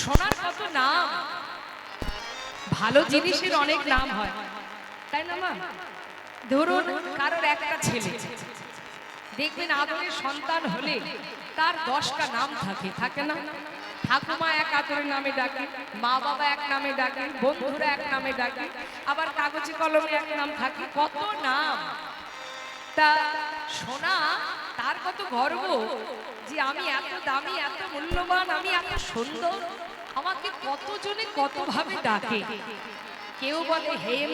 সোনার কত নাম, ভালো জিনিসের অনেক নাম হয়, তাই না মা? ধরুন কারোর একটা ছেলে, দেখবেন আদরের সন্তান হলে তার 10টা নাম থাকে, থাকে না? ঠাকুমা এক আদরের নামে ডাকে, মা বাবা এক নামে ডাকে, বন্ধুরা এক নামে ডাকে, আবার কাগজে কলমে এক নাম থাকে, কত নাম। তা সোনা তার কত গর্ব যে আমি এত দামি, এত মূল্যবান, আমি এত সুন্দর, আমাকে কতজনে কত ভাবে ডাকে। কেউ বলে হেম,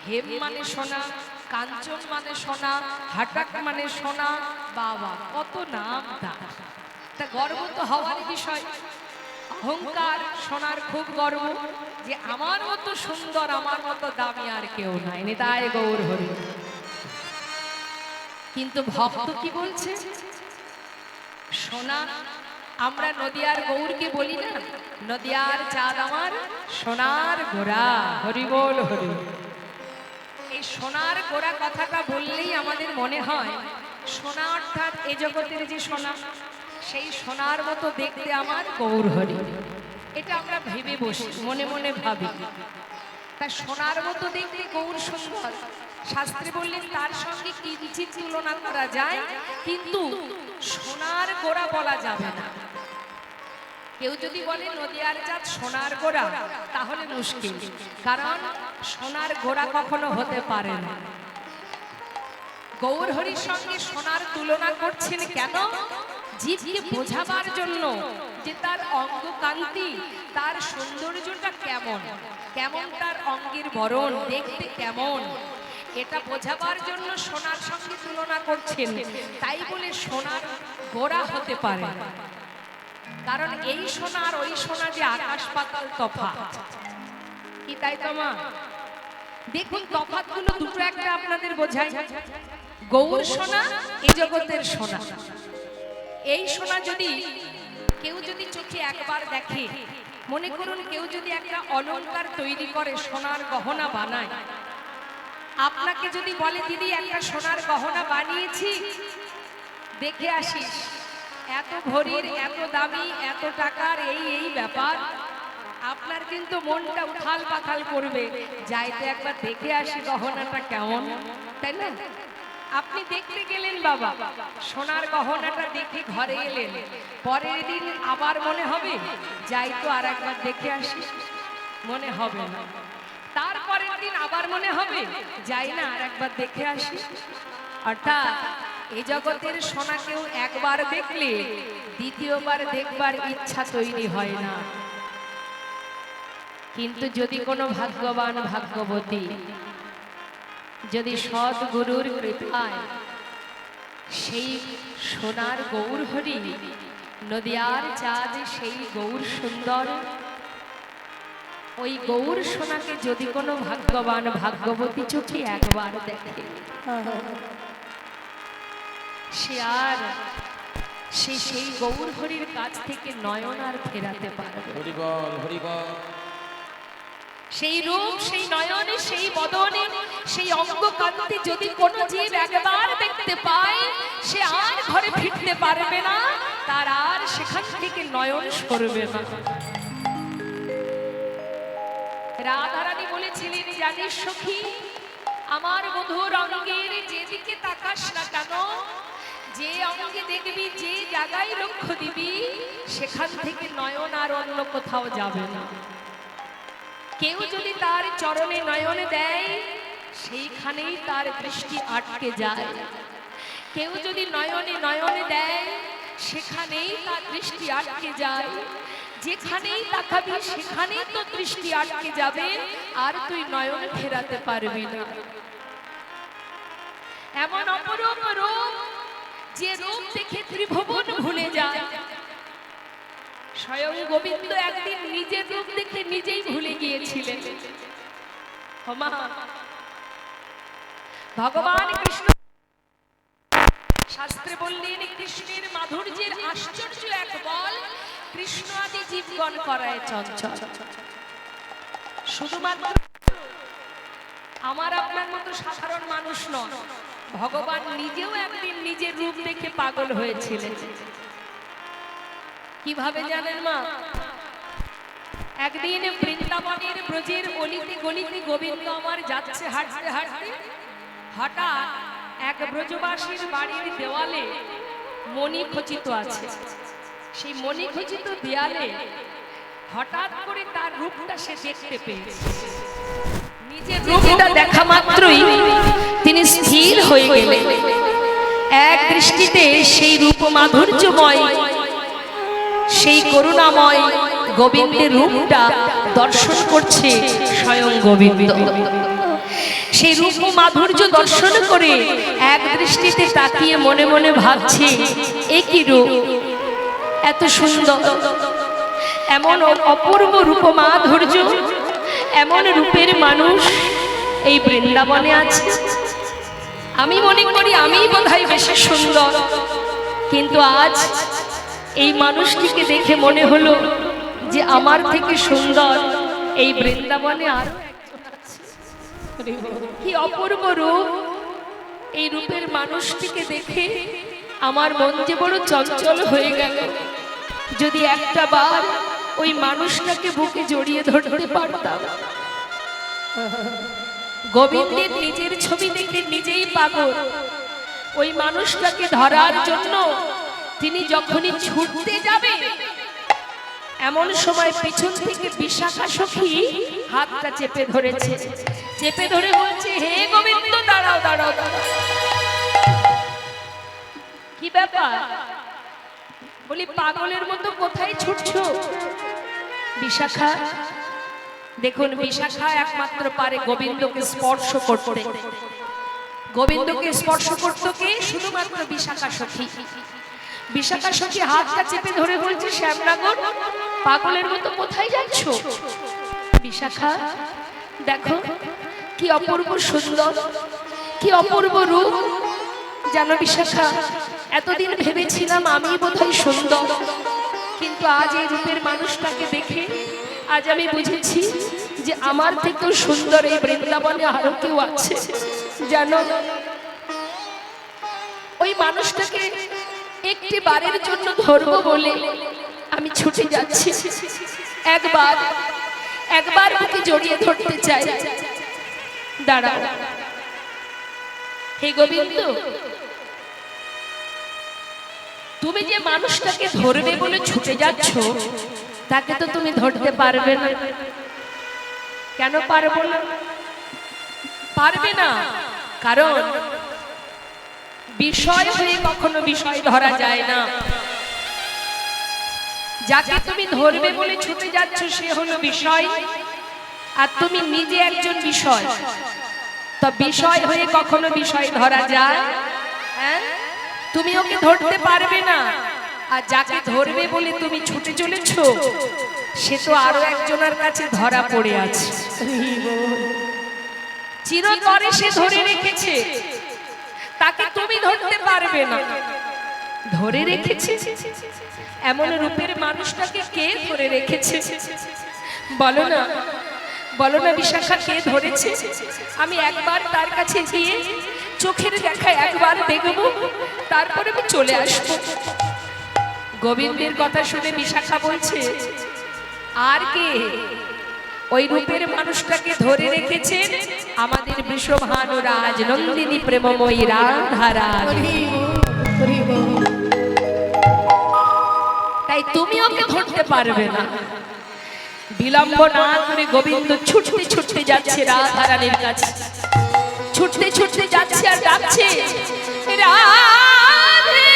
হেম মানে সোনা, কাঞ্চন মানে সোনা, হাটাক মানে সোনা, বাবা কত নাম তার। তা গর্ব তো হওয়ার বিষয়, অহংকার সোনার খুব গর্ব যে আমার মতো সুন্দর, আমার মতো দামি আর কেউ নাই, নিতাই গৌর হরি। কিন্তু ভক্ত কি বলছে? সোনা, আমরা নদিয়ার গৌরকে বলি না, নদিয়ার চাঁদ আমার সোনার গোড়া, হরি বল হরি। এই সোনার গোড়া কথাটা বললেই আমাদের মনে হয় সোনা অর্থাৎ এ জগতের যে সোনা, সেই সোনার মতো দেখতে আমার গৌর হরি। এটা আমরা ভেবে বসি, মনে মনে ভাবি। তা সোনার মতো দেখতে গৌর সুন্দর, শাস্ত্রে বললেন তার সঙ্গে কিঞ্চিৎ তুলনা করা যায়, কিন্তু সোনার গোড়া বলা যাবে না। কেউ যদি বলে নদিয়ার চাঁদ সোনার গোড়া, তাহলে মুশকিল, কারণ সোনার গোড়া কখনো হতে পারে না। গৌর হরির সঙ্গে সোনার তুলনা করছেন কেন? জীবকে বোঝাবার জন্য যে তার অঙ্গ কান্তি, তার সৌন্দর্যটা কেমন, কেমন তার অঙ্গের বরণ, দেখতে কেমন, এটা বোঝাবার জন্য সোনার সঙ্গে তুলনা করছেন। তাই বলে সোনার গোড়া হতে পারে, কারণ এই সোনা আর ওই সোনা যে আকাশ পাতাল তফাৎ, কি তাই তো মা? দেখুন তফাৎগুলো দুটো একটা আপনাদের বোঝায়। গৌর সোনা এই জগতের সোনা, এই সোনা যদি কেউ যদি চোখে একবার দেখে, মনে করুন কেউ যদি একটা অলংকার তৈরি করে, সোনার গহনা বানায়, আপনাকে যদি বলে দিদি একটা সোনার গহনা বানিয়েছি, দেখে আসিস, এত ভরির, এত দামি, এত টাকার, এই এই ব্যাপার, আপনার কিন্তু মনটা উথাল পাথাল করবে, যাইতে একবার দেখে আসি গহনাটা কেমন, তাই না? আপনি দেখতে গেলেন বাবা, সোনার গহনাটা দেখে ঘরে এলেন, পরের দিন আবার মনে হবে যাই তো আর একবার দেখে আসি, মনে হবে না। তারপরের দিন আবার মনে হবে যাই না আর একবার দেখে আসি। অর্থাৎ এই জগতের সোনা কেউ একবার দেখলে দ্বিতীয়বার দেখবার ইচ্ছা তৈরি হয় না। কিন্তু যদি কোনো ভাগ্যবান ভাগ্যবতী, যদি সৎ গুরুর কৃপায় সেই সোনার গৌর হরি, নদিয়ার চাঁদ সেই গৌর সুন্দর, ওই গৌর সোনাকে যদি কোনো ভাগ্যবান ভাগ্যবতী চোখে একবার দেখে, সে আর সেই গৌর হরির কাছ থেকে নয়ন আর ফেরাতে পারবে। হরি বল, হরি বল। সেই রূপ, সেই নয়নে, সেই বদনে, সেই অঙ্গ কান্তি যদি কোনো জীব একবার দেখতে পায়, সে আর ঘরে ফিরতে পারবে না, তার আর সেখান থেকে নয়ন সরবে না। রাধারানী বলেছিলেন, জানিস সখী, আমার বধূর অঙ্গের যেদিকে তাকাস না কেন, যে অঙ্গে দেখবি, যে জায়গায় লক্ষ্য দিবি, সেখান থেকে নয়ন আর অন্য কোথাও যাবে না। কেউ যদি তার চরণে নয়ন দেয়, সেইখানেই তার দৃষ্টি আটকে যায়। কেউ যদি নয়নে নয়নে দেয়, সেখানেই তার দৃষ্টি আটকে যায়। যেখানেই তাকাবি সেখানেই তো দৃষ্টি আটকে যাবে, আর তুই নয়ন ফেরাতে পারবি না। এমন অপরূপ রূপ, যে রূপ দেখে ত্রিভুবন ভুলে যায়। স্বয়ং গোবিন্দ একদিন নিজের রূপ দেখে নিজেই ভুলে গিয়েছিলেন। ভগবান কৃষ্ণ শাস্ত্রে বললেন, কৃষ্ণের মাধুর্যের আশ্চর্য এক বল, কৃষ্ণ আদি জীবগণ করায় চঞ্চল। শুধুমাত্র আমার আপনার মতো সাধারণ মানুষ নন, ভগবান নিজেও একদিন নিজের রূপ দেখে পাগল হয়েছিলেন। কিভাবে জানেন মা? একদিন বৃন্দাবনের ব্রজের অলিতে গলিতে গোবিন্দ আমার যাচ্ছে হাঁটতে হাঁটতে, হঠাৎ এক ব্রজবাসীর বাড়ির দেওয়ালে মণি খচিত আছে। সেই মণি খচিত দেয়ালে হঠাৎ করে তার রূপটা সে দেখতে পেয়েছে। নিজের রূপটা দেখা মাত্রই তিনি স্থির হয়ে গেলেন। এক দৃষ্টিতে সেই রূপ মাধুর্যময়, সেই করুণাময় গোবিন্দের রূপটা দর্শন করছে স্বয়ং গোবিন্দ। সেই রূপ মাধুর্য দর্শন করে এক দৃষ্টিতে তাকিয়ে মনে মনে ভাবছে, এ কি রূপ, এত সুন্দর, এমন অপূর্ব রূপ মাধুর্য, এমন রূপের মানুষ এই বৃন্দাবনে আছে। আমি মনে করি আমি বোধহয় বেশি সুন্দর, কিন্তু আজ এই মানুষটিকে দেখে মনে হলো যে আমার থেকে সুন্দর এই বৃন্দাবনে আরো একজন আছে। কি অপূর্ব রূপ! এই রূপের মানুষটিকে দেখে আমার মন যে বড় চঞ্চল হয়ে গেল। যদি একটা বার ওই মানুষটাকে বুকে জড়িয়ে ধরতে পারতাম। গোবিন্দের নিজের ছবি দেখে নিজেই পাগল। ওই মানুষটাকে ধরার জন্য তিনি যখনই ছুটতে যাবে, এমন সময় পিছন থেকে বিশাখা সখী হাতটা চেপে ধরেছে। চেপে ধরে বলছে, হে গোবিন্দ, দাঁড়াও দাঁড়াও দাঁড়াও। কি ব্যাপার? বলি, পাগলের মতো কোথায় ছুটছো? বিশাখা, দেখুন, বিশাখা একমাত্র পারে গোবিন্দকে স্পর্শ করতে। গোবিন্দকে স্পর্শ করতে কে? শুধুমাত্র বিশাখা সখী। বিশাখা সখী হাতটা চেপে ধরে বলছে, শ্যামনগর, পাগলের মতো কোথায় যাচ্ছ? বিশাখা, দেখো কি অপূর্ব সুন্দর, কি অপূর্ব রূপ। জানো বিশাখা, এতদিন ভেবেছিলাম আমি বোধহয় সুন্দর, কিন্তু আজ এই রূপের মানুষটাকে দেখে আজ আমি বুঝেছি যে আমার থেকেও সুন্দর এই বৃন্দাবনে আরো কেউ আছে। জানো, ওই মানুষটাকে একটি বারের জন্য ধরবো বলে আমি ছুটে যাচ্ছি। একবার ওকে জড়িয়ে ধরতে চাই। দাঁড়াও। হে গোবিন্দ, তুমি যে মানুষটাকে ধরবে বলে ছুটে যাচ্ছ, তাকে তো তুমি ধরতে পারবে না। কেন পারবো না? পারবে না, কারণ বিষয় হয়ে কখনো বিষয় ধরা যায় না। যাকে তুমি ধরবে বলে ছুটে যাচ্ছ সে হলো বিষয়, আর তুমি নিজে একজন বিষয়। তো বিষয় হয়ে কখনো বিষয় ধরা যায়? হ্যাঁ, তুমি ওকে ধরতে পারবে না। আর যাকে ধরবে বলে তুমি ছুটে চলেছ, সে তো আরো একজনের কাছে ধরা পড়ে আছে। চিরতরে সে ধরে রেখেছে, তাকে তুমি ধরতে পারবে না। ধরে রেখেছে, এমন রূপের মানুষটাকে কে ধরে রেখেছে? বলো না, বলো না বিশাখা, কে ধরেছে? আমি একবার তার কাছে গিয়ে চোখের দেখা একবার দেখব, তারপরে আমি চলে আসবো। গোবিন্দের কথা শুনে বিশাখা বলছে, আর কে? ওই রূপের মানুষটাকে ধরে রেখেছেন আমাদের বৃষভানু রাজ নন্দিনী প্রেমময়ী রাধা রানী। তাই তুমি ওকে ধরতে পারবে না। বিলম্ব না করে গোবিন্দ ছুটতে ছুটতে যাচ্ছে রাধা রানীর কাছে। ছুটতে ছুটতে যাচ্ছে আর ডাকছে, রাধে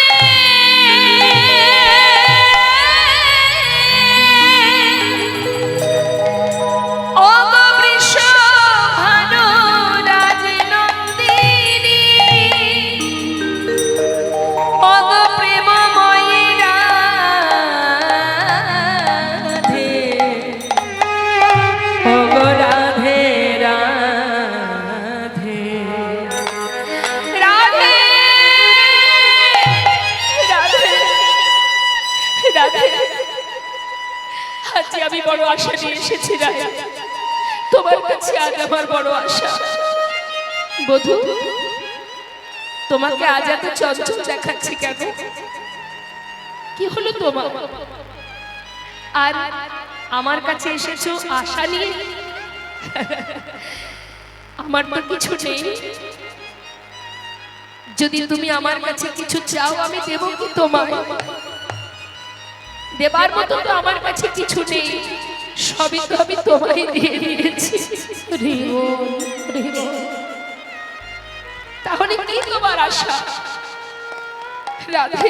আমি বড় আশা নিয়ে এসেছি রাজা, তোমার কাছে আজ আমার বড় আশা। বধূ, তোমাকে আজ এত চঞ্চল দেখাচ্ছি কেন? কি হলো তোমার? আর আমার কাছে এসেছো আশা নিয়ে। আমার তো কিছু নেই, যদি তুমি আমার কাছে কিছু চাও আমি দেব কি তোমায়? দেবার মতো তো আমার কাছে কিছু নেই, সবই তো আমি তোমায় দিয়ে দিয়েছি। তাহলে কি তোমার আশা? রাধে,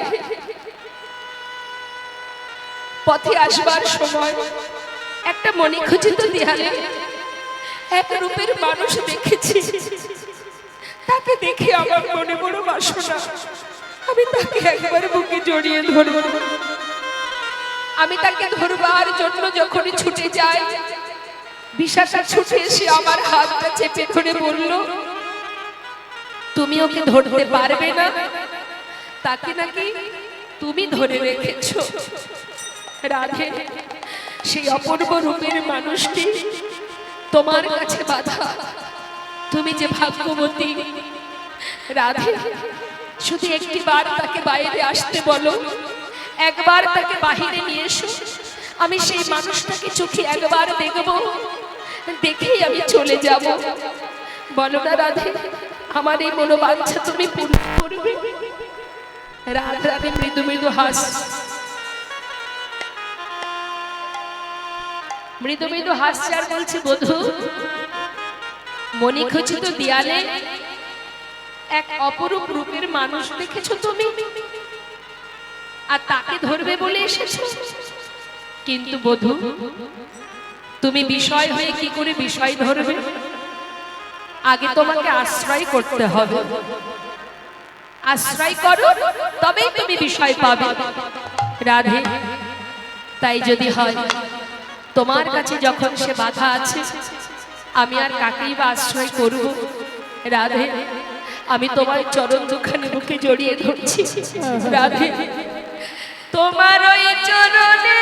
পথে আসবার সময় একটা মণিখচিত দেয়ালে এক রূপের মানুষ দেখেছি। তাকে দেখে আমার মনে বড় বাসনা, আমি তাকে একবার বুকে জড়িয়ে ধরব। আমি তাকে ধরবার জন্য যখনই ছুটে যাই, বিশাখা ছুটে এসে আমার হাতটা চেপে ধরে বলল, তুমি ওকে ধরতে পারবে না, তাকে নাকি তুমি ধরে রেখেছো। রাধে, সেই অপূর্ব রূপের মানুষটি তোমার কাছে বাধা। তুমি যে ভাগ্যবতী রাধে, শুধু একটি বার তাকে বাইরে আসতে বলো, একবার তাকে বাহিরে নিয়ে এসো। আমি সেই মানুষটাকে চোখে একবার দেখব, দেখেই আমি চলে যাব। বলো না রাধে, আমার এই মনোবাঞ্ছা তুমি পূর্ণ করবে? রাধে রাধে মৃদু মৃদু হাস, মৃদু মৃদু হাসছে আর বলছে, বধূ, মণিখচিত দেয়ালে এক অপরূপ রূপের মানুষ দেখেছো তুমি, আর তাকে ধরবে বলে এসেছো। কিন্তু বধূ, তুমি বিষয় হয়ে কি করে বিষয় ধরবে? আগে তোমাকে আশ্রয় করতে হবে। আশ্রয় করো, তবেই তুমি বিষয় পাবে। রাধে, তাই যদি হয় তোমার কাছে যখন সে বাধা আছে, আমি আর কাকেই বা আশ্রয় করব? রাধে, আমি তোমার চরণ দুখানি বুকে জড়িয়ে ধরছি। রাধে, তোমার ওই চরণে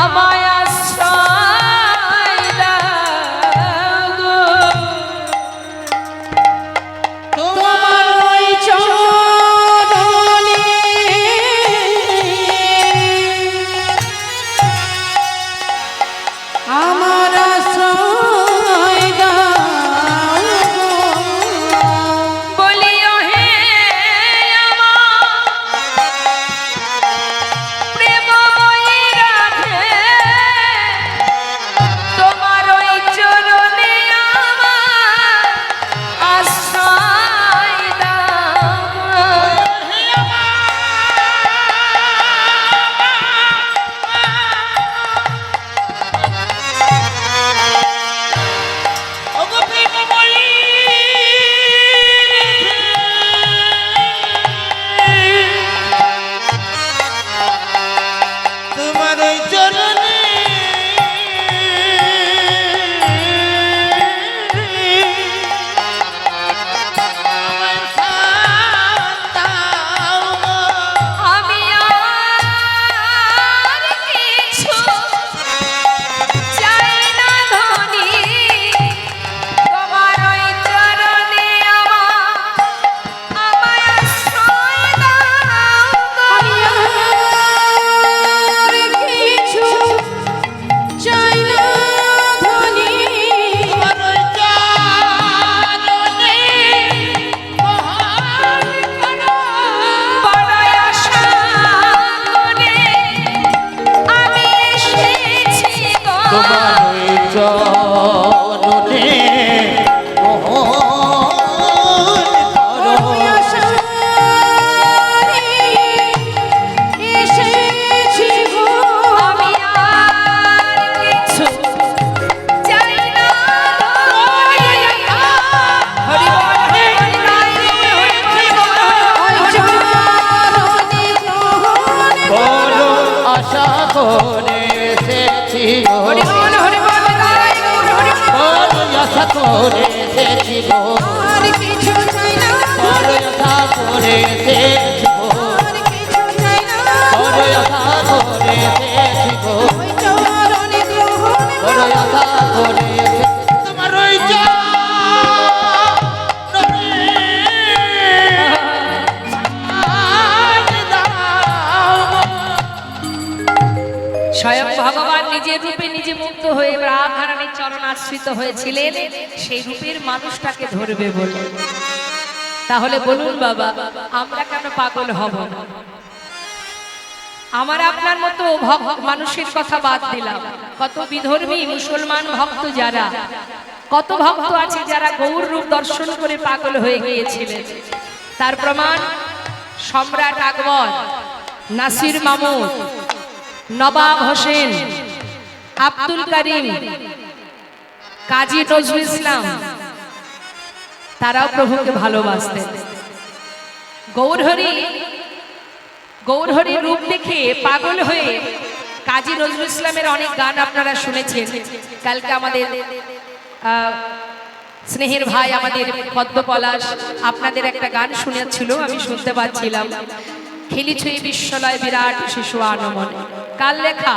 আমায় আশ্রয় দাও গো। তোমার ওই চরণে আমার আশ্রয় দাও গো। বলিও হে আমার প্রেমময়ী রাধে, তোমার ওই চরণে আমার আশ্রয় দাও। ওগো প্রেমময়ী তোমার ওই চরণে আমায় স্থান দাও গো। আমি আর কিছু চাই না ধনী, তোমার ওই চরণে আমায় আশ্রয় দাও গো। আর কিছু চাই না ধনী, তোমার ওই চরণে মহান করো। বড়ই আশা মনে আমি এসেছি গো। তোমার ওই চরণে মোহন এসেছি গো। আমি আর কিছু চাই না ধনী। হরি বল, হরি বল, হরি বল, হরি বল। চরণে মোহন বড় আশা করে এসেছি গো। হরি বল, হরি বল, হরি বল, হরি বল। বড় আশা করে এসেছি গো। আর কিছু চাই না, বড় আশা করে এসেছি গো। আর কিছু চাই না, বড় আশা করে এসেছি গো। ওই চরণে গ্রহণ বড় আশা করে এসেছি তোমার ওই চরণে ভগবান নিজের রূপে নিজে মুক্ত হয়ে রাধারানীর চরণ আশ্রিত হয়েছিলেন, সেই রূপের মানুষটাকে ধরবে বলে। তাহলে বলুন বাবা, আমরা কেন পাগল হব না? আমার আপনার মতো মানুষের কথা বাদ দিলাম, কত বিধর্মী মুসলমান ভক্ত যারা, কত ভক্ত আছে যারা গৌর রূপ দর্শন করে পাগল হয়ে গিয়েছিলেন। তার প্রমাণ সম্রাট আকবর, নাসির মামুদ, নবাব হোসেন, আব্দুল করিম, কাজী নজরুল ইসলাম, তারাও প্রভুকে ভালোবাসতেন। গৌরহরি রূপ দেখে পাগল হয়ে কাজী নজরুল ইসলামের অনেক গান আপনারা শুনেছেন। কালকে আমাদের স্নেহের ভাই আমাদের পদ্ম পলাশ আপনাদের একটা গান শুনেছিল, আমি শুনতে পাচ্ছিলাম, খেলিছই বিশ্বলয় বিরাট শিশু আনমনে। কার লেখা,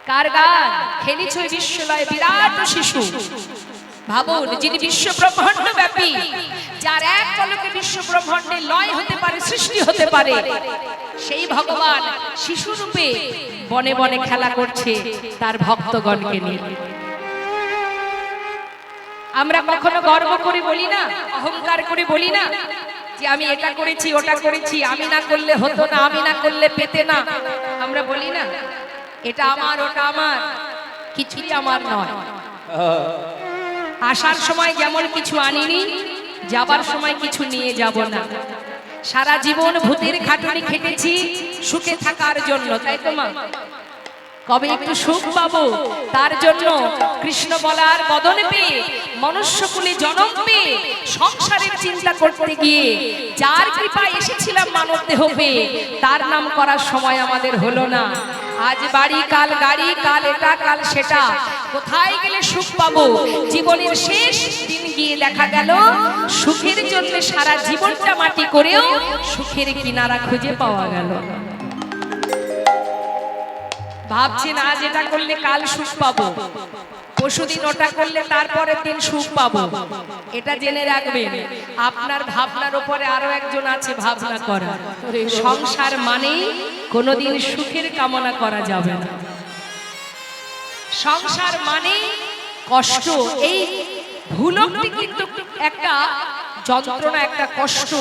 কার গান? খেলিছই বিশ্বলয় বিরাট শিশু। ভাবুন, যিনি বিশ্ব ব্রহ্মাণ্ড ব্যাপী, যার এক পলকে বিশ্ব ব্রহ্মাণ্ডে লয় হতে পারে, সৃষ্টি হতে পারে, সেই ভগবান শিশু রূপে বনে বনে খেলা করছে তার ভক্তগণকে নিয়ে। আমরা কখনো গর্ব করে বলি না, অহংকার করে বলি না যে আমি এটা করেছি ওটা করেছি, আমি না করলে হতো না, আমি না করলে পেতে না। আমরা বলি না এটা আমার ওটা আমার, কিছুই আমার নয়। আসার সময় যেমন কিছু আনিনি, যাবার সময় কিছু নিয়ে যাব না। সারা জীবন ভূতের খাটুনি খেটেছি সুখে থাকার জন্য, তাই তো মা? কবে একটু সুখ পাবো তার জন্য কৃষ্ণ বলার বদনে পেয়ে, মনুষ্যকুলে জন্ম পেয়ে, সংসারের চিন্তা করতে গিয়ে যার কৃপায় এসেছিলাম মানব দেহ পেয়ে, তার নাম করার সময় আমাদের হলো না। আজ বাড়ি, কাল গাড়ি, কাল এটা কাল সেটা, কোথায় গেলে সুখ পাবো? জীবনের শেষ দিন গিয়ে দেখা গেল সুখের জন্য সারা জীবনটা মাটি করেও সুখের কিনারা খুঁজে পাওয়া গেল। ভাবছেন আজ এটা করলে কাল সুখ পাবো, পরশুদিন ওটা করলে তারপরের দিন সুখ পাবো। এটা জেনে রাখবেন, আপনার ভাবনার উপরে আরো একজন আছে ভাবনা করা। সংসার মানেই কোনোদিন সুখের কামনা করা যাবে না। সংসার মানেই কষ্ট। এই ভুলকটি কিন্তু একটা যন্ত্রণা, একটা কষ্ট,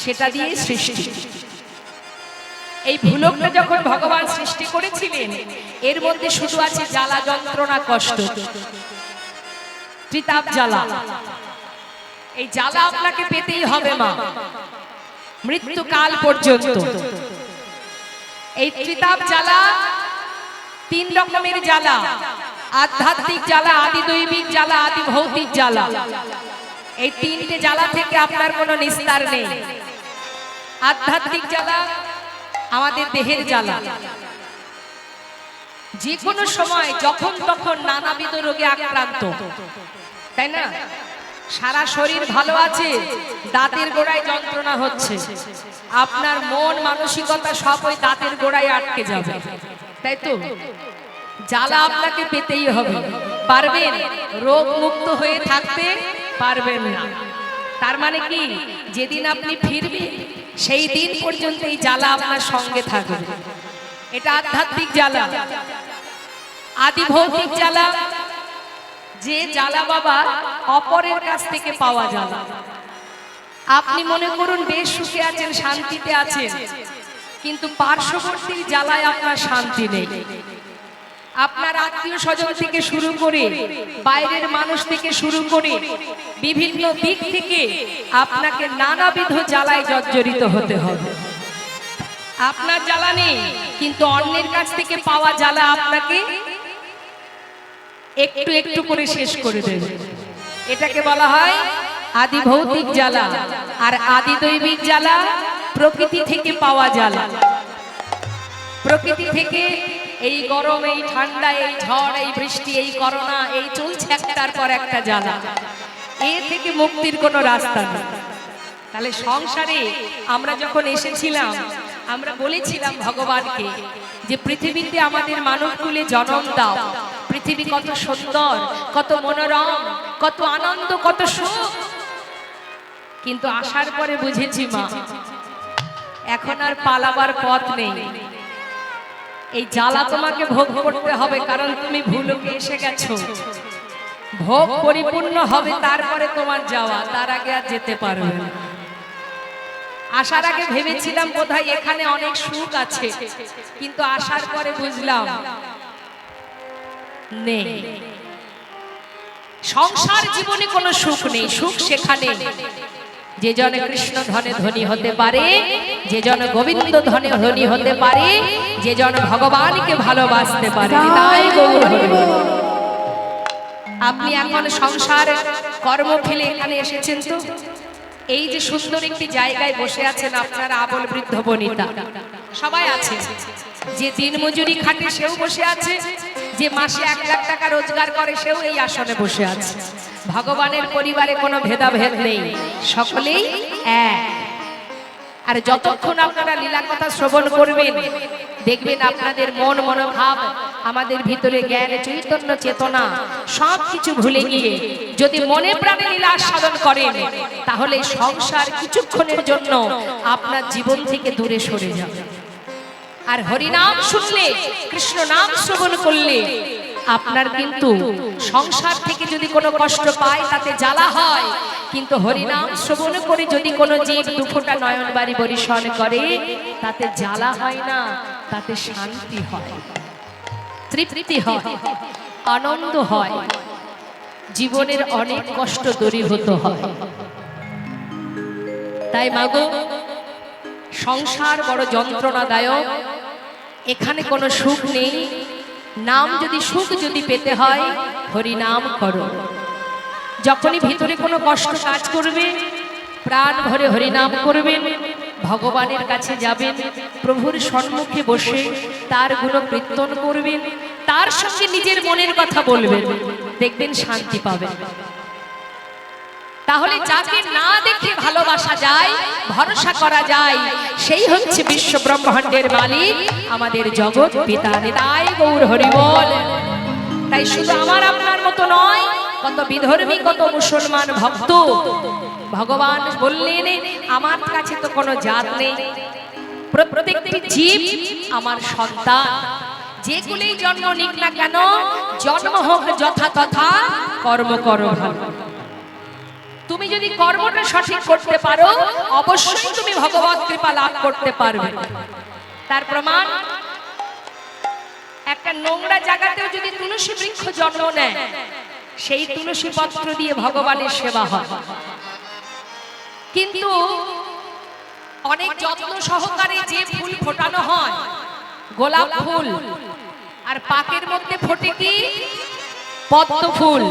সেটা দিয়ে সৃষ্টি। এই ভুলকটা যখন ভগবান সৃষ্টি করেছিলেন, এর মধ্যে শুধু আছে জ্বালা, যন্ত্রণা, কষ্ট, ত্রিতাপ জ্বালা। এই জ্বালা আপনাকে পেতেই হবে মা, মৃত্যুকাল পর্যন্ত। এই ত্রিতাপ জ্বালা তিন রকমের জ্বালা: আধ্যাত্মিক জ্বালা, আদি দৈবিক জ্বালা, আদি ভৌতিক জ্বালা। এই তিনটে জ্বালা থেকে আপনার কোনো নিস্তার নেই। আধ্যাত্মিক জ্বালা আমাদের দেহের জ্বালা, যে কোনো সময় যখন তখন নানাবিধ রোগে আক্রান্ত, তাই না? সারা শরীর ভালো আছে, দাঁতের গোড়ায় যন্ত্রণা হচ্ছে, আপনার মন মানসিকতা সব ওই দাঁতের গোড়ায় আটকে যাবে, তাই তো? জ্বালা আপনাকে পেতেই হবে। পারবেন রোগ মুক্ত হয়ে থাকতে? পারবেন না। তার মানে কি, যেদিন আপনি ফিরবেন সেই দিন পর্যন্ত এই জ্বালা আপনার সঙ্গে থাকবে। এটা আধ্যাত্মিক জ্বালা। আদি ভৌতিক জ্বালা, যে জ্বালা বাবা অপরের কাছ থেকে পাওয়া জ্বালা। আপনি মনে করুন বেশ সুখে আছেন, শান্তিতে আছেন, কিন্তু পার্শ্ববর্তীর জ্বালায় আপনার শান্তি নেই। আপনার আত্মীয় স্বজন থেকে শুরু করে, বাইরের মানুষ থেকে শুরু করে, বিভিন্ন দিক থেকে আপনাকে নানাবিধ জ্বালায় জর্জরিত হতে হবে। আপনার জ্বালা নেই, কিন্তু অন্যের কাছ থেকে পাওয়া জ্বালা আপনাকে একটু একটু করে শেষ করে দেবে। এটাকে বলা হয় আদি ভৌতিক জ্বালা। আর আদি দৈবিক জ্বালা প্রকৃতি থেকে পাওয়া জ্বালা। প্রকৃতি থেকে এই গরম, এই ঠান্ডা, এই ঝড়, এই বৃষ্টি, এই করোনা, এই চলছে একটার পর একটা জ্বালা। এ থেকে মুক্তির কোনো রাস্তা নেই। তাহলে সংসারে আমরা যখন এসেছিলাম, আমরা বলেছিলাম ভগবানকে যে পৃথিবীতে আমাদের মানবকুলে জন্ম দাও। পৃথিবী কত সুন্দর, কত মনোরম, কত আনন্দ, কত সুখ। কিন্তু আসার পরে বুঝেছি মা, এখন আর পালাবার পথ নেই। এই জ্বালা তোমাকে ভোগ করতে হবে, কারণ তুমি ভুলকে এসে গেছো। ভোগ পরিপূর্ণ হবে তারপরে তোমার যাওয়া, তার আগে আর যেতে পারবে না। আসার আগে ভেবেছিলাম বোধহয় এখানে অনেক সুখ আছে, কিন্তু আসার পরে বুঝলাম নেই। সংসার জীবনে কোনো সুখ নেই, সুখ সেখানে যে জন কৃষ্ণ ধনে ধনী হতে পারে, যে জন গোবিন্দ ধনে ধনী হতে পারে, যে জন ভগবানকে ভালোবাসতে পারে। তাই গৌর হরি বল। আপনি এখন সংসার কর্ম ফেলে এখানে এসেছেন, তো এই যে সুন্দর একটি জায়গায় বসে আছেন আপনারা, আবল বৃদ্ধ বনিতা সবাই আছে। যে দিন মজুরি খাটে সেও বসে আছে, যে মাসে 1 লাখ টাকা রোজগার করে সেও এই আসনে বসে আছে। ভগবানের পরিবারে কোনো ভেদাভেদ নেই, সকলেই এক। আর যতক্ষণ আপনারা লীলা কথা শ্রবণ করবেন, দেখবেন আপনাদের মন মনোভাব, আমাদের ভিতরে জ্ঞান চৈতন্য চেতনা সব কিছু ভুলে গিয়ে যদি মনে প্রাণে লীলা সাধন করেন, তাহলে সংসার কিছুক্ষণের জন্য আপনার জীবন থেকে দূরে সরে যাবে। আর হরিনাম শুনলে, কৃষ্ণ নাম শ্রবণ করলে আপনার কিন্তু সংসার থেকে যদি কোনো কষ্ট পায় তাতে জ্বালা হয়, কিন্তু হরিনাম শ্রবণ করে যদি কোনো জীব 2 ফোঁটা নয়ন বাড়ি বরিশন করে তাতে জ্বালা হয় না, তাতে শান্তি হয়, তৃপ্তি হয়, আনন্দ হয়, জীবনের অনেক কষ্ট দূরীভূত হয়। তাই মাগো, সংসার বড় যন্ত্রণাদায়ক, এখানে কোনো সুখ নেই। নাম যদি সুখ যদি পেতে হয়, হরি নাম করো। যখনই ভিতরে কোনো কষ্ট কাজ করবে, প্রাণ ভরে হরি নাম করবেন, ভগবানের কাছে যাবেন, প্রভুর সম্মুখে বসে তার গুণ কীর্তন করবেন, তার সঙ্গে নিজের মনের কথা বলবেন, দেখবেন শান্তি পাবেন। তাহলে যাকে না দেখে ভালোবাসা যায়, ভরসা করা যায়, সেই হচ্ছে বিশ্ব ব্রহ্মাণ্ডের মালিক, আমাদের জগৎ পিতা। নিতাই গৌর হরি বল। তাই শুধু আমার আপনার মতো নয়, কত বিধর্মী, কত মুসলমান ভক্ত ভগবান বললেন, আমার কাছে তো কোনো জাত নেই, প্রত্যেকটি জীব আমার সন্তান, যে কুলেই জন্ম নিক না কেন, জন্ম হোক যথা তথা, কর্ম করো ভালো। তুমি যদি কর্মটা সঠিক করতে পারো, অবশ্যই তুমি ভগবত কৃপা লাভ করতে পারবে। তার প্রমাণ, একটা নোংরা জায়গাতেও যদি তুলসী বৃক্ষ জন্ম নেয়, সেই তুলসী পত্র দিয়ে ভগবানের সেবা হয়। কিন্তু অনেক যত্ন সহকারে যে ফুল ফোটানো হয়, গোলাপ ফুল, আর পাকের মধ্যে ফোটে কি পদ্ম ফুল।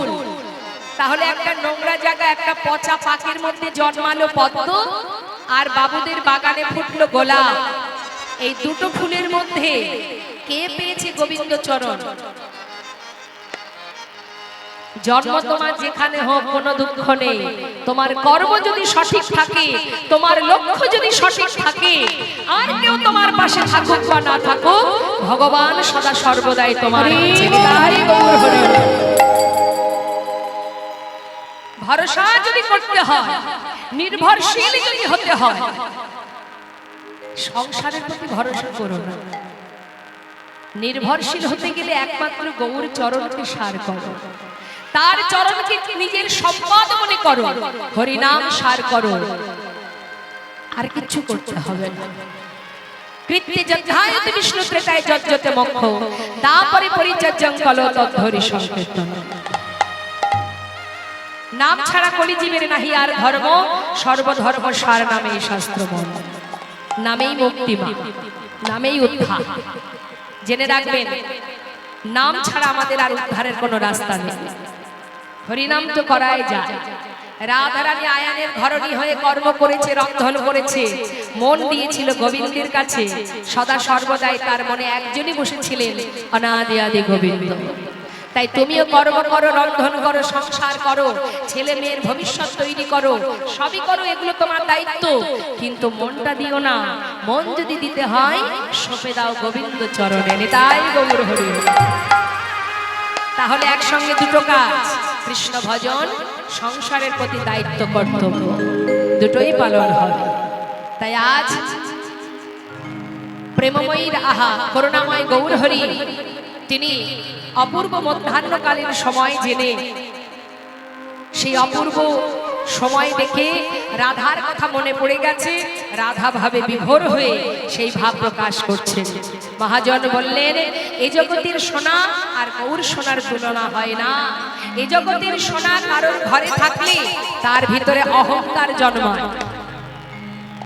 তাহলে একটা নোংরা জায়গা, একটা পচা পাকের মধ্যে জন্মালো পদ্ম, আর বাবুদের বাগানে ফুটলো গোলাপ। এই দুটো ফুলের মধ্যে কে পেয়েছে গোবিন্দ চরণ? জন্ম তোমার যেখানে হোক কোনো দুঃখ নেই, তোমার কর্ম যদি সঠিক থাকে, তোমার লক্ষ্য যদি সঠিক থাকে, আর কেউ তোমার পাশে থাকুক বা না থাকুক, ভগবান সদা সর্বদাই তোমার কাছে। তাই গৌর হরি। ভরসা যদি করতে হয়, নির্ভরশীল যদি হতে হয়, সংসারের প্রতি ভরসা করো না। নির্ভরশীল হতে গেলে একমাত্র গৌর চরণকে সার করো, তার চরণকে নিজের সম্পদ মনে করো, হরিনাম সার করো, আর কিছু করতে হবে না। কৃত্যে যথায়তে বিষ্ণু ত্রেতায় যজ্জতে মোক্ষ, দাপরে পরিচর্যং কলো তদ্ধরি সংকীর্তন। নাম ছাড়া কলিজীবের নাহি আর ধর্ম, সর্বধর্ম সার নামেই শাস্ত্র মন। নামেই মুক্তি মা, নামেই উদ্ধার। জেনে রাখবেন, নাম ছাড়া আমাদের আর উদ্ধারের কোনো রাস্তা নেই। হরিনাম তো করাই যায়। রাধারানী আয়ানের ঘরণী হয়ে কর্ম করেছে, রন্ধন করেছে, মন দিয়েছিল গোবিন্দের কাছে। সদা সর্বদাই তার মনে একজনই বসেছিলেন, অনাদি আদি গোবিন্দ। তাই তুমিও কর্ম করো, রন্ধন করো, সংসার করো, ছেলে মেয়ের ভবিষ্যৎ তৈরি করো, সবই করো, এগুলো তোমার দায়িত্ব। কিন্তু মনটা দিও না। মন যদি দিতে হয়, সঁপে দাও গোবিন্দ চরণে। নিতাই গৌর হরি। তাহলে একসঙ্গে দুটো কাজ, কৃষ্ণ ভজন, সংসারের প্রতি দায়িত্ব কর্তব্য, দুটোই পালন হবে। তাই আজ প্রেমময়ীর আহা করুণাময় গৌরহরি তিনি অপূর্ব মধ্যাহ্নকালীন সময় জেনে সেই অপূর্ব সময় দেখে রাধার কথা মনে পড়ে গেছে, রাধা ভাবে বিভোর হয়ে সেই ভাব প্রকাশ করছে। মহাজন বললেন, এই জগতের সোনা আর গৌর সোনার তুলনা হয় না। এই জগতের সোনা কারোর ঘরে থাকলে তার ভিতরে অহংকার জন্মায়।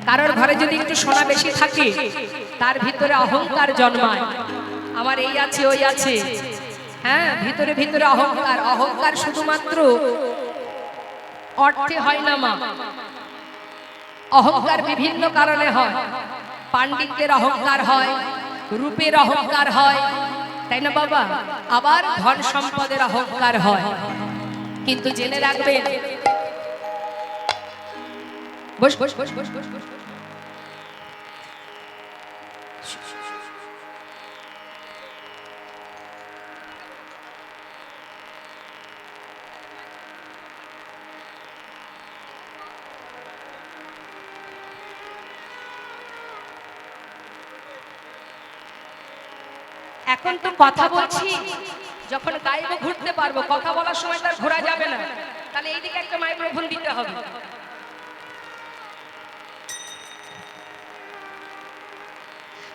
কারোর ঘরে যদি একটু সোনা বেশি থাকে তার ভিতরে অহংকার জন্মায়, আমার এই আছে ওই আছে। হ্যাঁ, ভিতরে ভিতরে অহংকার। অহংকার শুধুমাত্র অর্থে হয় না মা, অহংকার বিভিন্ন কারণে হয়। পাণ্ডিত্যের অহংকার হয়, রূপের অহংকার হয়, তাই না বাবা? আবার ধন সম্পদের অহংকার হয়। কিন্তু জেনে রাখবেন, বস বস বস বস বস বস। এখন তো কথা বলছি, যখন গাইবো ঘুরতে পারবো, কথা বলার সময় তার ঘোরা যাবে না, তাহলে এইদিকে একটা মাইক্রোফোন দিতে হবে।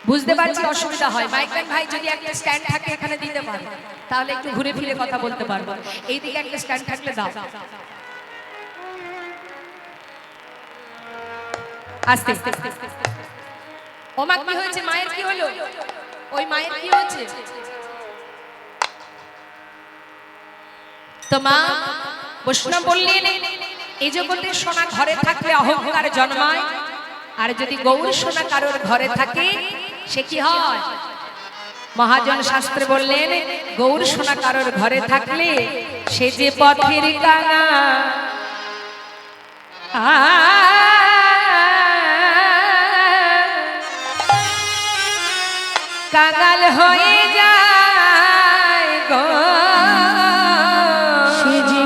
বুঝতে পারছি অসুবিধা হয়। মাইকেল ভাই যদি একটা স্ট্যান্ড থাকে এখানে দিতে পারে, তাহলে একটু ঘুরে ফিরে কথা বলতে পারবো। এইদিকে একটা স্ট্যান্ড থাকলে দাও। আস্তে ও মা, কি হয়েছে? মায়ের কি হলো? ওই মায়ের কি হয়েছে? তো মা বৈষ্ণব বললেন, এই জগতের সোনা ঘরে থাকলে অহংকার জন্মায়, আর যদি গৌর সোনা কারোর ঘরে থাকে সে কি হয়? মহাজন শাস্ত্রে বললেন, গৌর সোনা কারোর ঘরে থাকলে সে যে পথের কাঙা, কাঙাল হয়ে যায় গো। সে যে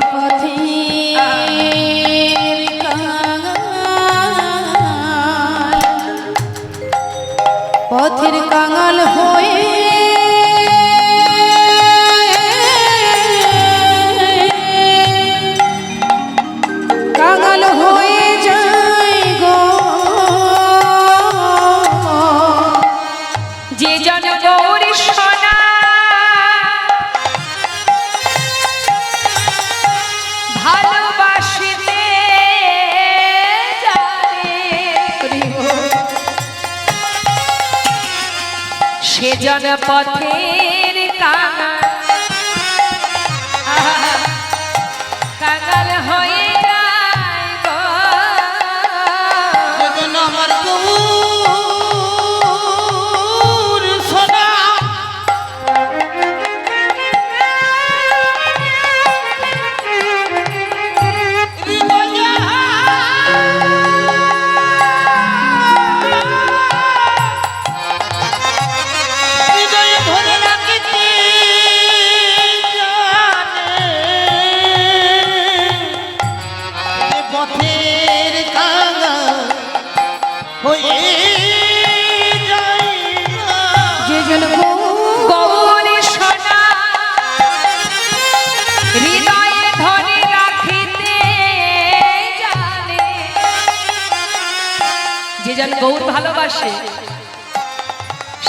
পথের কাঙাল হয়ে কাঙাল হয়ে যায় গো। যে জন গৌরী সোনা ভালোবাসিতে জানে, সে জন পথের কাঙাল, কাঙাল হয়ে যায় গো। যেদিন আমার গৌর সোনা হৃদয়ে হৃদয়ে ধরে রাখিতে জানে, যে পথের কাঙা হয়ে যায় না। যে জন গৌরী সোনা হৃদয়ে ধরে রাখিতে জানে, যে জন গৌর ভালোবাসে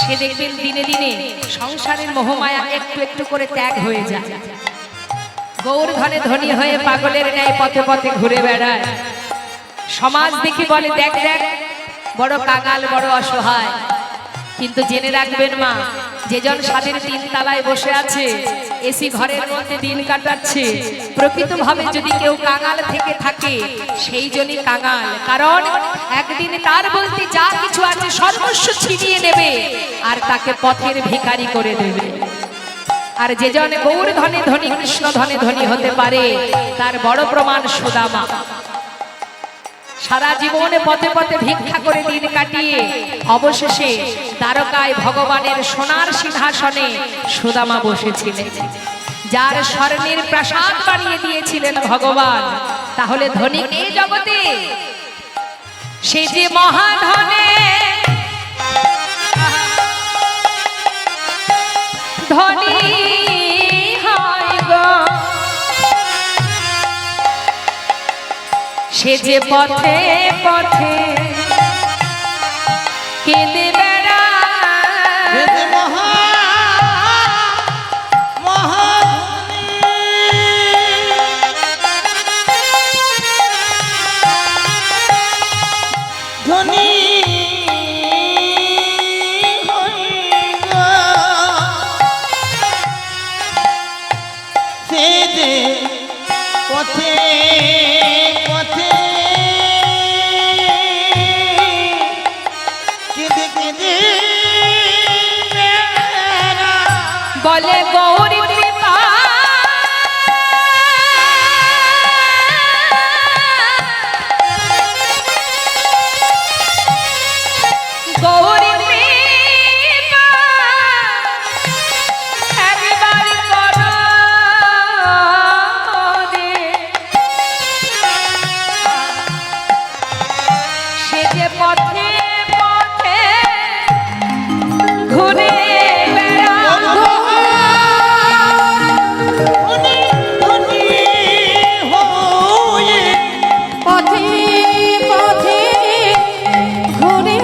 সে দেখবেন দিনে দিনে সংসারের মোহমায়া একটু একটু করে ত্যাগ হয়ে যায়। গৌর ধনে ধনী হয়ে পাগলের ন্যায় পথে পথে ঘুরে বেড়ায়। সমাজ দেখি বলে, দেখ দেখ বড় কাঙাল, বড় অসহায়। কিন্তু জেনে রাখবেন মা, যেজন স্বাদের তিন তালায় বসে আছে, এসি ঘরের মধ্যে দিন কাটাচ্ছে, প্রকৃতভাবে যদি কেউ কাঙাল থেকে থাকে সেই জনই কাঙাল। কারণ একদিন তার বলতে যা কিছু আছে সর্বস্ব ছিনিয়ে নেবে আর তাকে পথের ভিখারি করে দেবে। আর যেজন গৌর ধনে ধনী, কৃষ্ণ ধনে ধনী হতে পারে, তার বড় প্রমাণ সুদামা। সারা জীবনে পথে পথে ভিক্ষা করে দিন কাটিয়ে অবশেষে দ্বারকায় ভগবানের সোনার সিংহাসনে সুদামা বসেছিলেন। যার স্বর্ণের প্রাসাদ বানিয়ে দিয়েছিলেন ভগবান, তাহলে ধনী কে জগতে? সে যে মহাধনে সে যে পথে পথে কেঁদে বেড়ায় বেদে মহা মহাধনী ধনী হইয়া সে যে পথে পথে কেঁদে কেঁদে বলে গৌরী কৃপা গৌরী কৃপা একবার করো রে। সে যে পথে পথে ঘুরে পথে পথে ঘুরে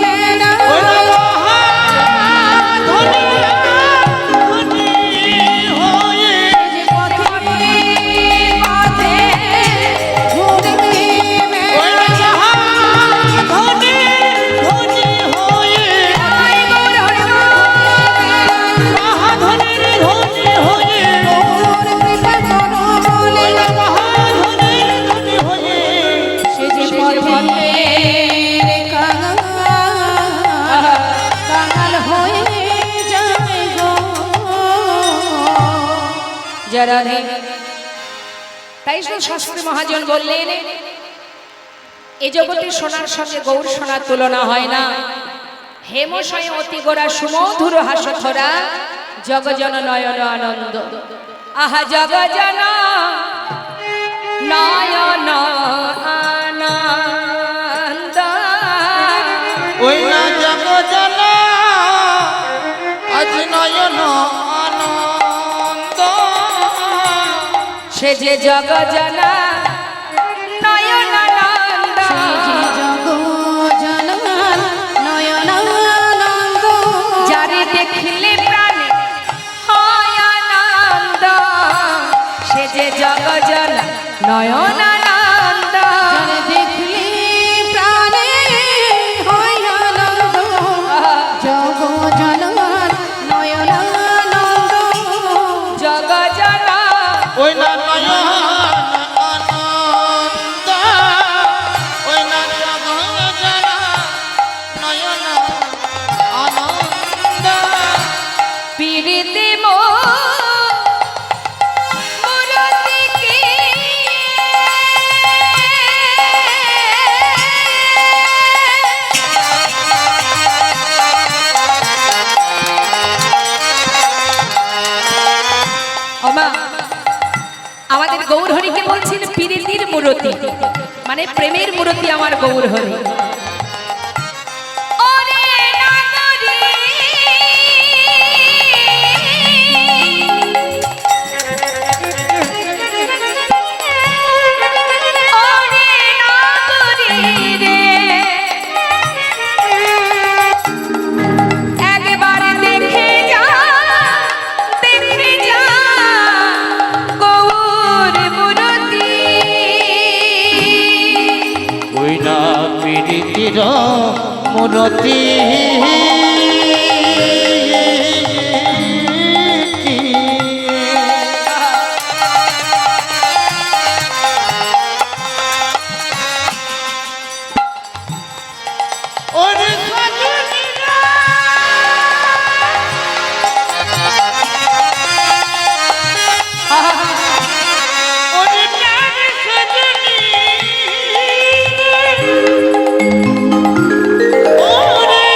বেড়ায় যে পথে পথে ঘুরে যারা তাই শাস্ত্রী মহাজন বললেন এ জগতে সোনার সঙ্গে গৌর সোনার তুলনা হয় না। হেমশয় অতি গোরা সুমধুর হাসথরা জগজন নয়ন আনন্দ আহা জগজন নয়ন আনন্দ ওই না জগজন আজ নয়ন আনন্দ সে যে জগজন নয়ন আনন্দ যারে দেখিলে প্রাণে হয় আনন্দ সে যে জগজন নয়ন আনন্দ জগজন ওই না নয়ন আনন্দ ওই না জগজন নয়ন আনন্দ পীড়িতে মূরতি কি ওমা আমাদের গৌরহরিকে বলছেন পীড়িতির মূরতি মানে প্রেমের মূরতি আমার গৌরহরি ওরে নাগরী ওরে নাগরী রে একবার দেখে যা গৌর মূরতি ওই না পীড়িতির মূরতি ওরে সজনীরা ওরে প্রাণ সজনী ওরে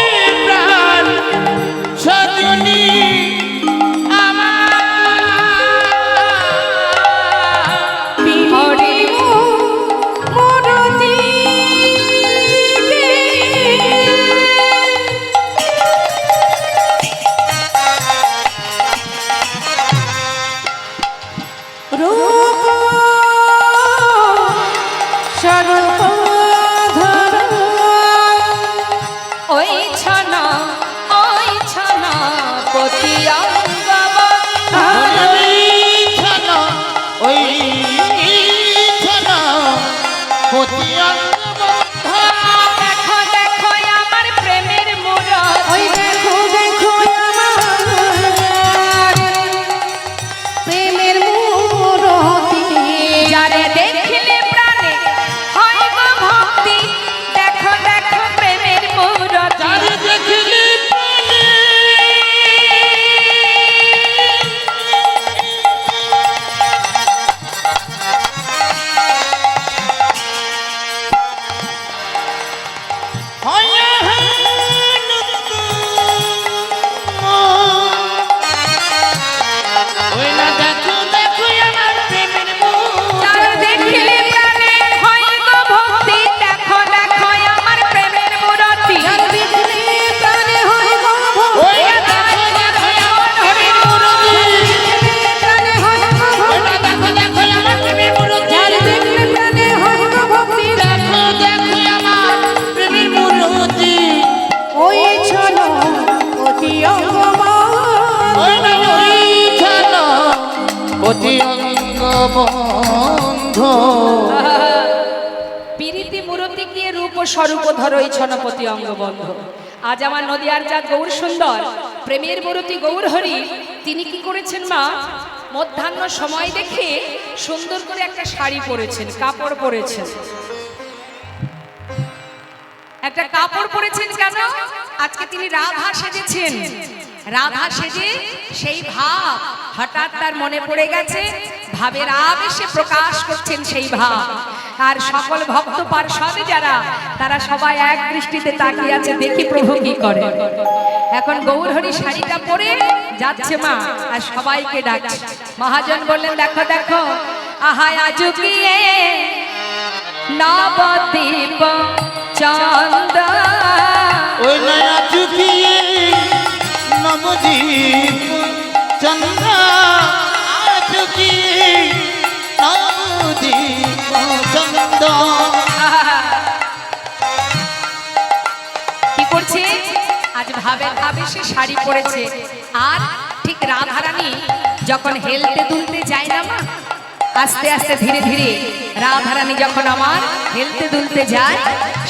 বন্ধু পিরিতি মুরতি কি রূপ স্বরূপ ধরই ছনপতি অঙ্গবন্ধ। আজ আমার নদিয়ার যা গৌর সুন্দর প্রেমের মুরতি গৌর হরি, তিনি কি করেছেন মা, মধ্যাহ্ন সময় দেখে সুন্দর করে একটা শাড়ি পরেছেন, কাপড় পরেছেন, একটা কাপড় পরেছেন। কেন? আজকে তিনি রাধা সেজেছেন। রাধা সেজে সেই ভাব হঠাৎ তার মনে পড়ে গেছে, ভাবের আবেশে প্রকাশ করছেন সেই ভাব। আর সকল ভক্ত পার্ষদ যারা, তারা সবাই এক দৃষ্টিতে তাকিয়ে আছে, দেখি প্রভু কি করে। এখন গৌরহরি শাড়িটা পরে যাচ্ছে মা, আর সবাইকে ডাকছে। মহাজন বললেন, দেখো দেখো, আহায় আজুকিয়ে নবদ্বীপ চন্দ, ওই নয়া চুকিয়ে নবদ্বীপ চন্দ্র চুকিয়ে নবদ্বীপ চন্দ্র। কি করছে? আজ ভাবের আবেশে শাড়ি পরেছে। আর ঠিক রাধারানী যখন হেলতে দুলতে যায় না মা, আস্তে আস্তে ধীরে ধীরে রাধারানী যখন আমার হেলতে দুলতে যায়,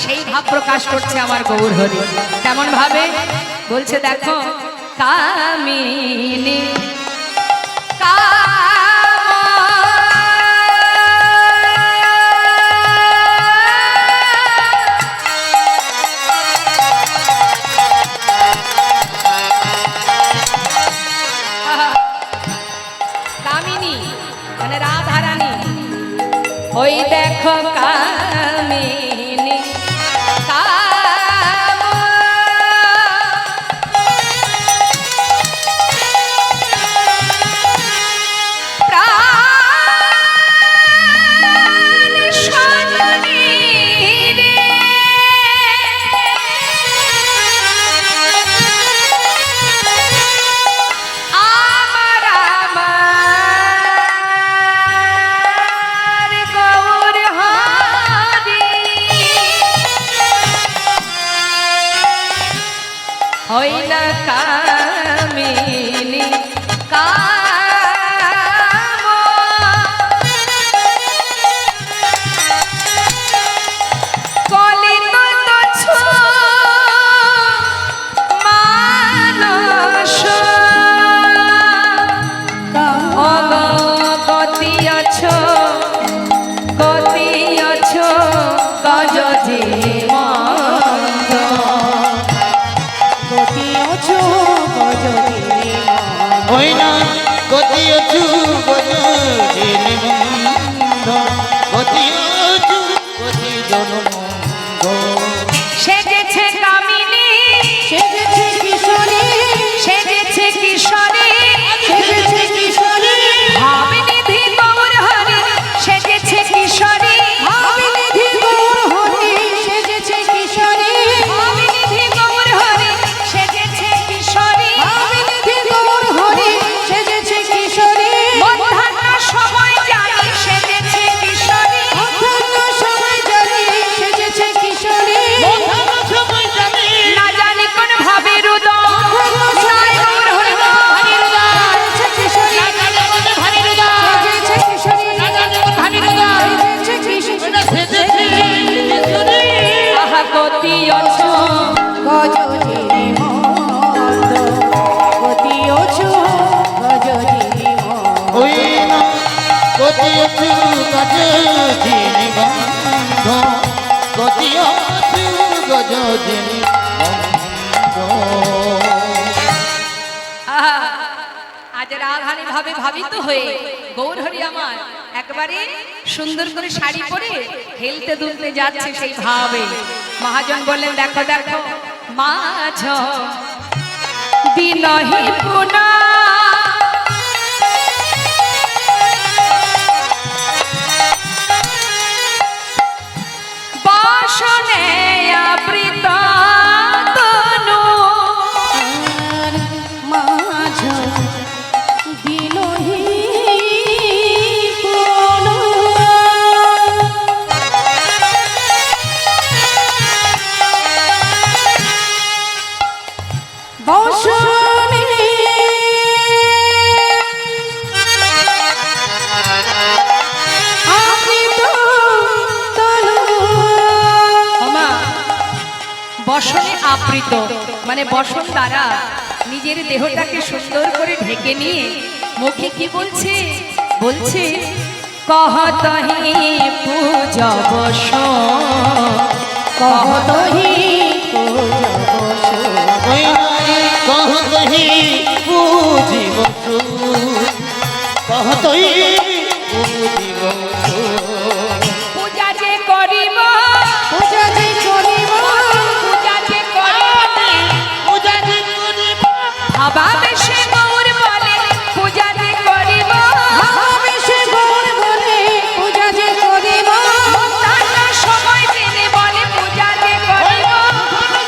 সেই ভাব প্রকাশ করছে আমার গৌর হরি। কেমন ভাবে বলছে? দেখো, কামিনী কামিনী মানে রাধারানী, ওই দেখো কামিনী কাম, প্রাণ সজনী রে, আমার আমার গৌর হরি, হই না কামিনী কাম, কলিত তুচ্ছ মানস, অগতি আছো গতি আছো গজজি মন্দ, ওই না গতি অচু গজে নিবন্ধ, গতি অচু গতি জনমন্ধ। সেজেছে কামিনী সেজেছে কিশোরী, সেজেছে কিশোরী, সেজেছে কিশোরী, ভাবনিধি গৌর হরি, সেজেছে কিশোরী, ভাবনিধি গৌর হরি, সেজেছে কিশোরী, ভাবনিধি গৌর হরি, সেজেছে কিশোরী, ভাবনিধি গৌর হরি, সেজেছে কিশোরী, মধ্যাহ্ন সময় জানি সেজেছে কিশোরী, মধ্যাহ্ন সময় জানি সেজেছে কিশোরী, মধ্যাহ্ন সময় জানি না জানি কোন ভাবের উদয়, নাই গৌর হরি ভাবের উদয়, সেজেছে কিশোরী, সেজেছে কিশোরী, সেজেছে কিশোরী, আহা গতি অছো গজনী মন্দ, গতি অছু গজনী মন্দ। ওই না গতি অচু গজে নিবন্ধ, গতি অচু গজে নিবন্ধ। আহা, আজ রাধানী ভাবে ভাবিত হয়ে গৌরহরি আমার একবারে সুন্দর করে শাড়ি পরে হেলতে দুলতে যাচ্ছে সেই ভাবে। মহাজন বললেন, দেখো দেখো, মাঝ দিনহি পুনা বাসনে আবৃত তনু, আর মাঝ দিনহি কোনো বসনে বসনে আবৃত, মানে বসন দ্বারা নিজের দেহটাকে সুন্দর করে ঢেকে নিয়ে মুখে কি বলছে? বলছে কহতহি পূজা বসন, কহতহি ওই কহতহি পুজিব কহতই পুজিব পূজা যে করিব, পূজা যে করিব, পূজা যে করিব, পূজা যে করিব ভাবা বেশে গৌর বলে পূজা যে করিব, ভাবে সে গৌর বলে পূজা যে করিব, তার সময় জেনে বলে পূজা যে করিব।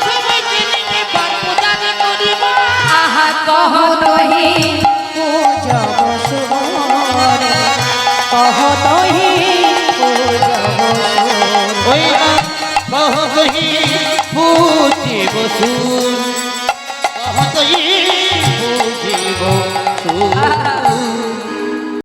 সবাই জেনে নেবার পূজা যে করিব আহা কহতহি পূজা বসুরে, কহতহি পূজা বসুরে। ওই কহতহি পুজিব সুর